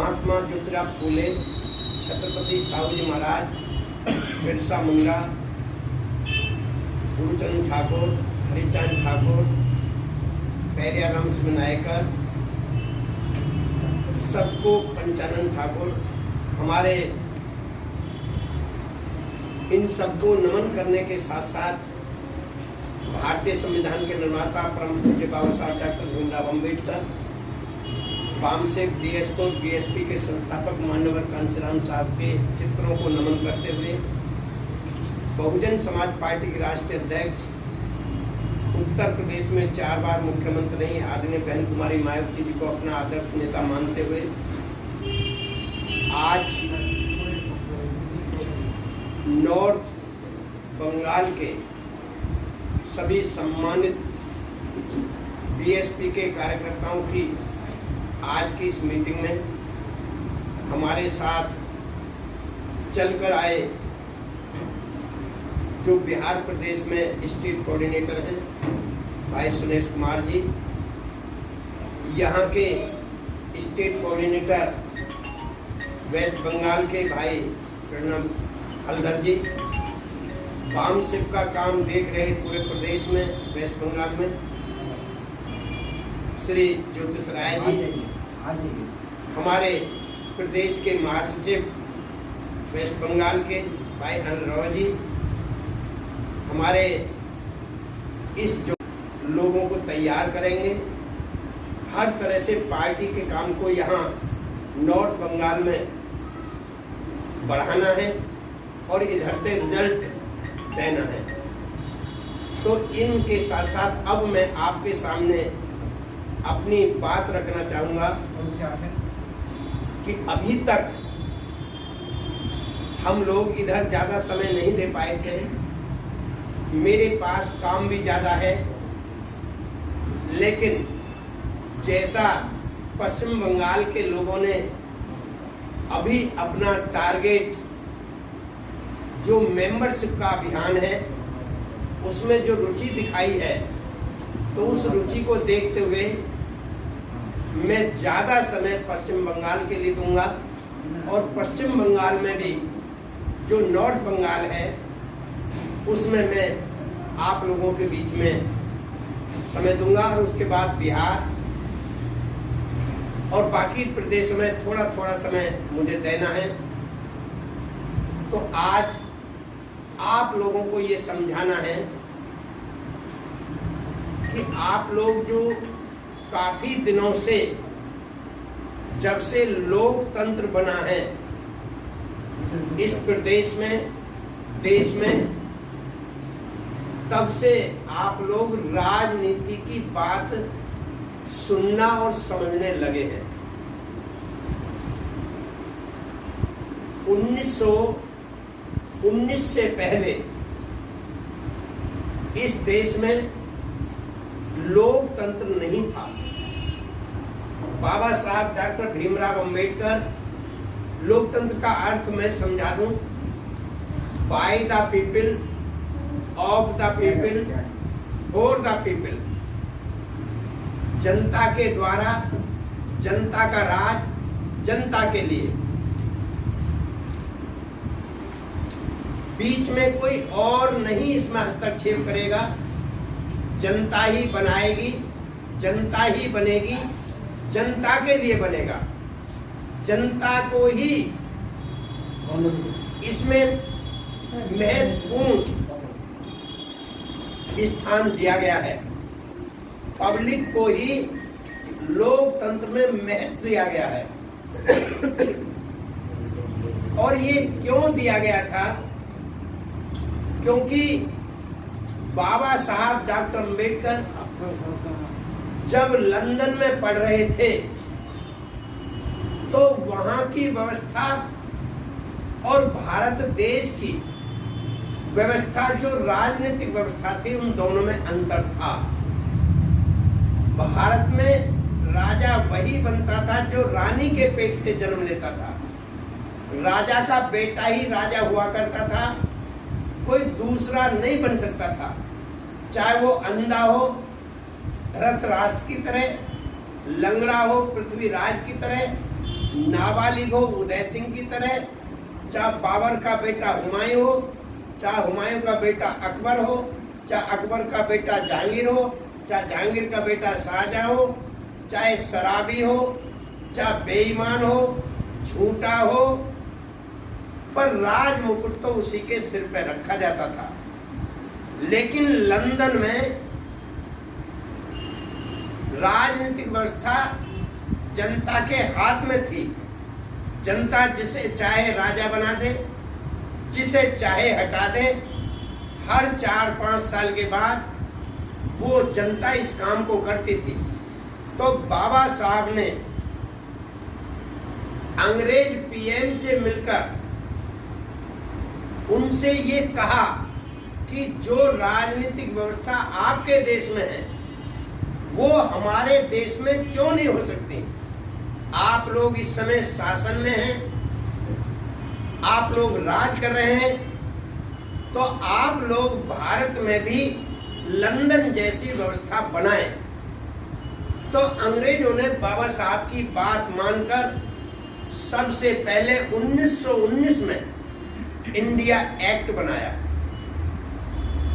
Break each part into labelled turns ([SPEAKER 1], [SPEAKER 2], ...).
[SPEAKER 1] महात्मा ज्योतिराव फूले, छत्रपति साहू जी महाराज, बिरसा मुंडा, गुरुचंद ठाकुर, हरिचंद ठाकुर, पेरियाराम सिंह नायकर, सबको पंचानंद ठाकुर, हमारे इन सबको नमन करने के साथ साथ भारतीय संविधान के निर्माता परम पूज्य बाबा साहब डॉक्टर भीमराव अम्बेडकर, वामसेक डीएसपी बीएसपी के संस्थापक मान्यवर कांशीराम साहब के चित्रों को नमन करते हुए बहुजन समाज पार्टी के राष्ट्रीय अध्यक्ष, उत्तर प्रदेश में 4 बार मुख्यमंत्री रही आदरणीय बहन कुमारी मायावती जी को अपना आदर्श नेता मानते हुए आज नॉर्थ बंगाल के सभी सम्मानित बीएसपी के कार्यकर्ताओं की आज की इस मीटिंग में हमारे साथ चलकर आए जो बिहार प्रदेश में स्टेट कोऑर्डिनेटर हैं भाई सुनेश कुमार जी, यहाँ के स्टेट कोऑर्डिनेटर वेस्ट बंगाल के भाई प्रणब हल्दर जी, वामसेक का काम देख रहे पूरे प्रदेश में वेस्ट बंगाल में श्री ज्योतिष राय जी, हमारे प्रदेश के महासचिव वेस्ट बंगाल के भाई अनिल राव जी, हमारे इस जो लोगों को तैयार करेंगे, हर तरह से पार्टी के काम को यहाँ नॉर्थ बंगाल में बढ़ाना है और इधर से रिजल्ट देना है। तो इनके साथ साथ अब मैं आपके सामने अपनी बात रखना चाहूँगा कि अभी तक हम लोग इधर ज़्यादा समय नहीं दे पाए थे, मेरे पास काम भी ज़्यादा है, लेकिन जैसा पश्चिम बंगाल के लोगों ने अभी अपना टारगेट जो मेंबरशिप का अभियान है उसमें जो रुचि दिखाई है, तो उस रुचि को देखते हुए मैं ज़्यादा समय पश्चिम बंगाल के लिए दूंगा और पश्चिम बंगाल में भी जो नॉर्थ बंगाल है उसमें मैं आप लोगों के बीच में समय दूंगा और उसके बाद बिहार और बाकी प्रदेश में थोड़ा थोड़ा समय मुझे देना है। तो आज आप लोगों को ये समझाना है कि आप लोग जो काफी दिनों से जब से लोकतंत्र बना है इस प्रदेश में देश में, तब से आप लोग राजनीति की बात सुनना और समझने लगे हैं। 1919 से पहले इस देश में लोकतंत्र नहीं था। बाबा साहब डॉक्टर भीमराव अम्बेडकर, लोकतंत्र का अर्थ मैं समझा दूं, by the people, of the people, for the people, जनता के द्वारा, जनता का राज, जनता के लिए, बीच में कोई और नहीं इसमें हस्तक्षेप करेगा, जनता ही बनाएगी, जनता ही बनेगी, जनता के लिए बनेगा, जनता को ही इसमें महत्वपूर्ण स्थान दिया गया है। पब्लिक को ही लोकतंत्र में महत्व दिया गया है। और ये क्यों दिया गया था? क्योंकि बाबा साहब डॉक्टर अम्बेडकर जब लंदन में पढ़ रहे थे तो वहां की व्यवस्था और भारत देश की व्यवस्था, जो राजनीतिक व्यवस्था थी, उन दोनों में अंतर था। भारत में राजा वही बनता था जो रानी के पेट से जन्म लेता था। राजा का बेटा ही राजा हुआ करता था, कोई दूसरा नहीं बन सकता था, चाहे वो अंधा हो धृतराष्ट्र की तरह, लंगड़ा हो पृथ्वीराज की तरह, नाबालिग हो उदय सिंह की तरह, चाहे बाबर का बेटा हुमायूं हो, चाहे हुमायूं का बेटा अकबर हो, चाहे अकबर का बेटा जहांगीर हो, चाहे जहांगीर का बेटा शाहजहां हो, चाहे शराबी हो, चाहे बेईमान हो, झूठा हो, पर राज मुकुट तो उसी के सिर पर रखा जाता था। लेकिन लंदन में राजनीतिक व्यवस्था जनता के हाथ में थी। जनता जिसे चाहे राजा बना दे, जिसे चाहे हटा दे। हर 4-5 साल के बाद वो जनता इस काम को करती थी। तो बाबा साहब ने अंग्रेज पीएम से मिलकर उनसे ये कहा कि जो राजनीतिक व्यवस्था आपके देश में है वो हमारे देश में क्यों नहीं हो सकती। आप लोग इस समय शासन में हैं, आप लोग राज कर रहे हैं, तो आप लोग भारत में भी लंदन जैसी व्यवस्था बनाएं। तो अंग्रेजों ने बाबा साहब की बात मानकर सबसे पहले 1919 में इंडिया एक्ट बनाया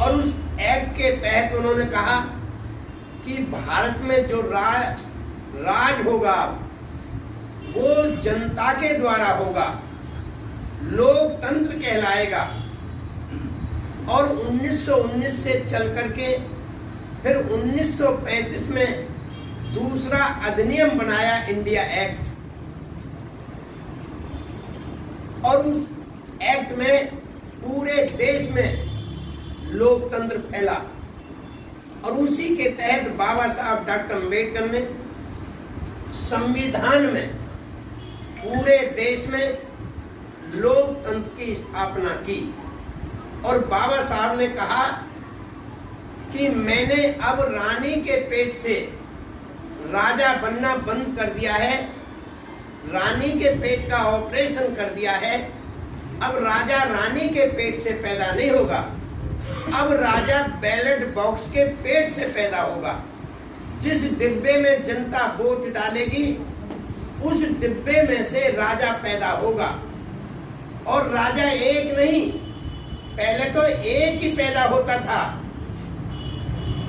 [SPEAKER 1] और उस एक्ट के तहत उन्होंने कहा कि भारत में जो राज होगा वो जनता के द्वारा होगा, लोकतंत्र कहलाएगा। और 1919 से चल करके फिर 1935 में दूसरा अधिनियम बनाया इंडिया एक्ट, और उस एक्ट में पूरे देश में लोकतंत्र फैला। और उसी के तहत बाबा साहब डॉक्टर अम्बेडकर ने संविधान में पूरे देश में लोकतंत्र की स्थापना की। और बाबा साहब ने कहा कि मैंने अब रानी के पेट से राजा बनना बंद कर दिया है, रानी के पेट का ऑपरेशन कर दिया है। अब राजा रानी के पेट से पैदा नहीं होगा, अब राजा बैलेट बॉक्स के पेट से पैदा होगा। जिस डिब्बे में जनता वोट डालेगी उस डिब्बे में से राजा पैदा होगा। और राजा एक नहीं, पहले तो एक ही पैदा होता था,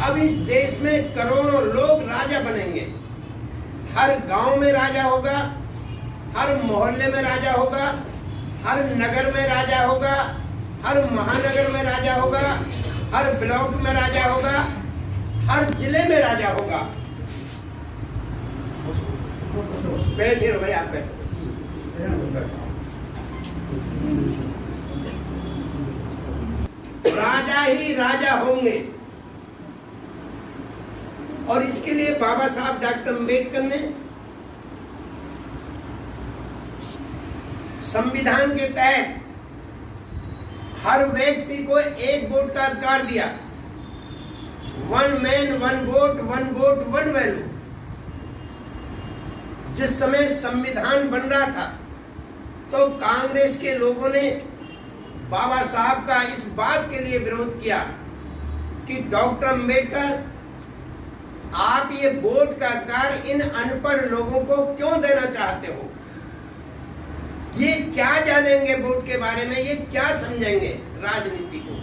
[SPEAKER 1] अब इस देश में करोड़ों लोग राजा बनेंगे। हर गांव में राजा होगा, हर मोहल्ले में राजा होगा, हर नगर में राजा होगा, हर महानगर में राजा होगा, हर ब्लॉक में राजा होगा, हर जिले में राजा होगा। बैठे रहो भाई, आप बैठो। राजा ही राजा होंगे। और इसके लिए बाबा साहब डॉक्टर अम्बेडकर ने संविधान के तहत हर व्यक्ति को एक वोट का अधिकार दिया। 1 मैन 1 वोट 1 वोट 1 वैल्यू। जिस समय संविधान बन रहा था तो कांग्रेस के लोगों ने बाबा साहब का इस बात के लिए विरोध किया कि डॉक्टर अम्बेडकर, आप ये वोट का अधिकार इन अनपढ़ लोगों को क्यों देना चाहते हो? ये क्या जानेंगे वोट के बारे में, ये क्या समझेंगे राजनीति को?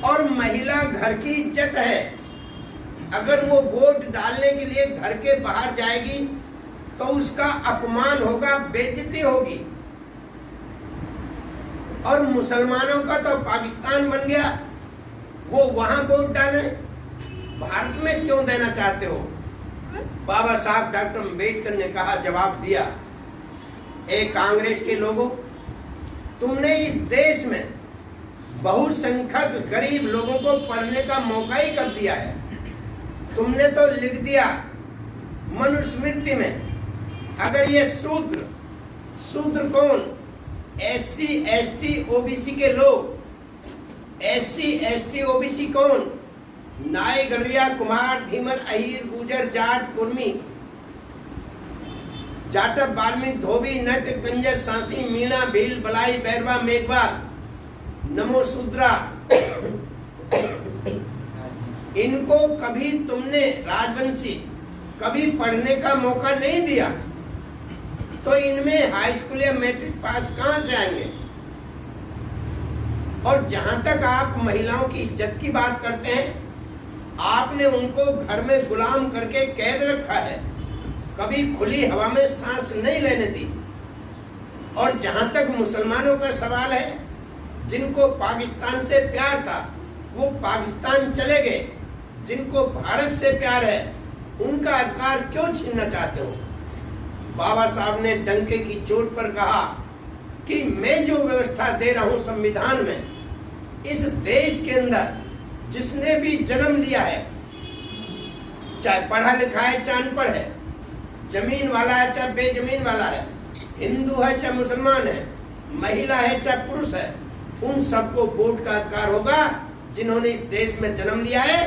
[SPEAKER 1] और महिला घर की इज्जत है, अगर वो वोट डालने के लिए घर के बाहर जाएगी तो उसका अपमान होगा, बेइज्जती होगी। और मुसलमानों का तो पाकिस्तान बन गया, वो वहां वोट डाले, भारत में क्यों देना चाहते हो? बाबा साहब डॉक्टर अम्बेडकर ने कहा, जवाब दिया, ए कांग्रेस के लोगों, तुमने इस देश में बहुसंख्यक गरीब लोगों को पढ़ने का मौका ही कब दिया है? तुमने तो लिख दिया मनुस्मृति में, अगर ये शूद्र कौन? SC ST OBC के लोग। SC ST OBC कौन? नाई, गलिया, कुमार, धीमर, अहीर, गुजर, जाट, कुर्मी, जाटव, वाल्मीकि, धोबी, नट, कंजर, सांसी, मीणा, भील, बलाई, बैरवा, मेघवाल, नमो शूद्रा। इनको कभी तुमने राजवंशी कभी पढ़ने का मौका नहीं दिया, तो इनमें हाई स्कूल या मैट्रिक पास कहां से आएंगे? और जहां तक आप महिलाओं की इज्जत की बात करते हैं, आपने उनको घर में गुलाम करके कैद रखा है, कभी खुली हवा में सांस नहीं लेने दी। और जहां तक मुसलमानों का सवाल है, जिनको पाकिस्तान से प्यार था वो पाकिस्तान चले गए, जिनको भारत से प्यार है उनका अधिकार क्यों छीनना चाहते हो? बाबा साहब ने डंके की चोट पर कहा कि मैं जो व्यवस्था दे रहा हूं संविधान में, इस देश के अंदर जिसने भी जन्म लिया है, चाहे पढ़ा लिखा है चाहे अनपढ़ है, जमीन वाला है चाहे बेजमीन वाला है, हिंदू है चाहे मुसलमान है, महिला है चाहे पुरुष है, उन सबको वोट का अधिकार होगा जिन्होंने इस देश में जन्म लिया है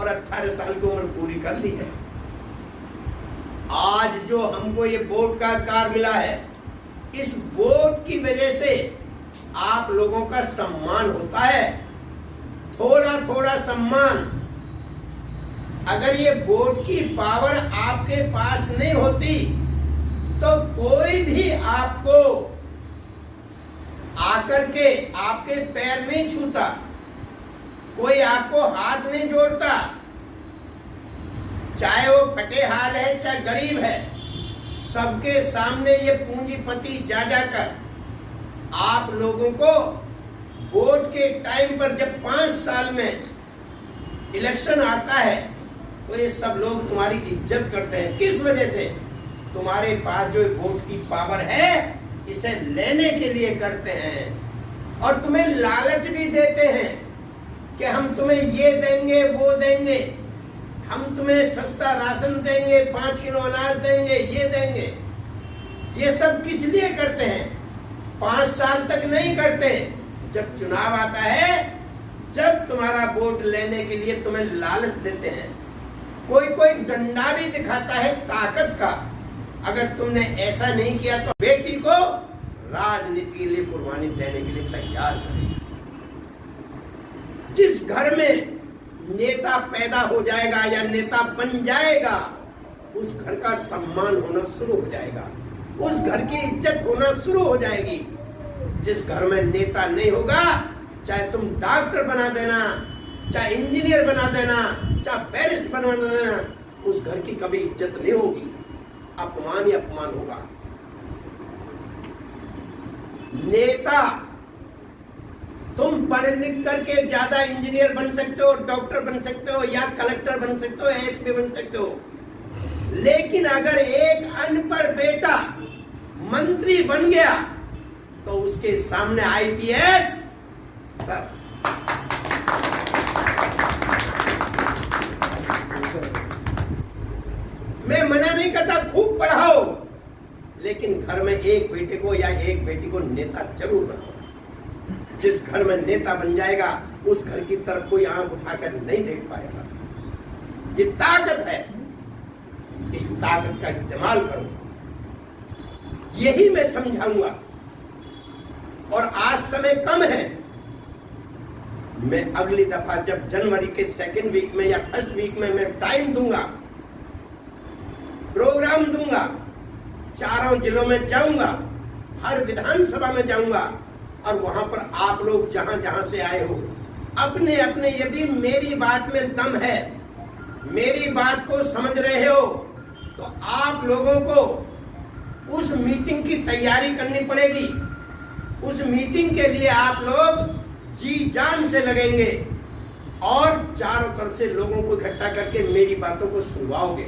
[SPEAKER 1] और 18 साल की उम्र पूरी कर ली है। आज जो हमको ये वोट का अधिकार मिला है, इस वोट की वजह से आप लोगों का सम्मान होता है, थोड़ा थोड़ा सम्मान। अगर ये वोट की पावर आपके पास नहीं होती तो कोई भी आपको आकर के आपके पैर नहीं छूता, कोई आपको हाथ नहीं जोड़ता, चाहे वो फटे हाल है चाहे गरीब है, सबके सामने ये पूंजीपति जा जाकर आप लोगों को वोट के टाइम पर जब 5 साल में इलेक्शन आता है तो ये सब लोग तुम्हारी इज्जत करते हैं। किस वजह से? तुम्हारे पास जो वोट की पावर है इसे लेने के लिए करते हैं, और तुम्हें लालच भी देते हैं कि हम तुम्हें ये देंगे वो देंगे, हम तुम्हें सस्ता राशन देंगे, 5 किलो अनाज देंगे, ये देंगे। ये सब किस लिए करते हैं? 5 साल तक नहीं करते। जब चुनाव आता है, जब तुम्हारा वोट लेने के लिए तुम्हें लालच देते हैं, कोई कोई डंडा भी दिखाता है ताकत का। अगर तुमने ऐसा नहीं किया तो बेटी को राजनीति के लिए कुर्बानी देने के लिए तैयार करें। जिस घर में नेता पैदा हो जाएगा या नेता बन जाएगा, उस घर का सम्मान होना शुरू हो जाएगा, उस घर की इज्जत होना शुरू हो जाएगी। जिस घर में नेता नहीं होगा, चाहे तुम डॉक्टर बना देना, चाहे इंजीनियर बना देना, चाहे बैरिस्टर बना देना, उस घर की कभी इज्जत नहीं होगी, अपमान ही अपमान होगा। नेता, तुम पढ़ लिख करके ज्यादा इंजीनियर बन सकते हो, डॉक्टर बन सकते हो, या कलेक्टर बन सकते हो, एसपी बन सकते हो, लेकिन अगर एक अनपढ़ बेटा मंत्री बन गया तो उसके सामने आईपीएस सब। मैं मना नहीं करता, खूब पढ़ाओ, लेकिन घर में एक बेटे को या एक बेटी को नेता जरूर बनाओ। जिस घर में नेता बन जाएगा, उस घर की तरफ कोई आंख उठाकर नहीं देख पाएगा। ये ताकत है, इस ताकत का इस्तेमाल करो, यही मैं समझाऊंगा। और आज समय कम है, मैं अगली दफा जब जनवरी के 2nd वीक में या 1st वीक में मैं टाइम दूंगा, प्रोग्राम दूंगा, 4 जिलों में जाऊंगा, हर विधानसभा में जाऊंगा, और वहां पर आप लोग जहां जहां से आए हो, अपने अपने, यदि मेरी बात में दम है, मेरी बात को समझ रहे हो, तो आप लोगों को उस मीटिंग की तैयारी करनी पड़ेगी। उस मीटिंग के लिए आप लोग जी जान से लगेंगे और चारों तरफ से लोगों को इकट्ठा करके मेरी बातों को सुनवाओगे।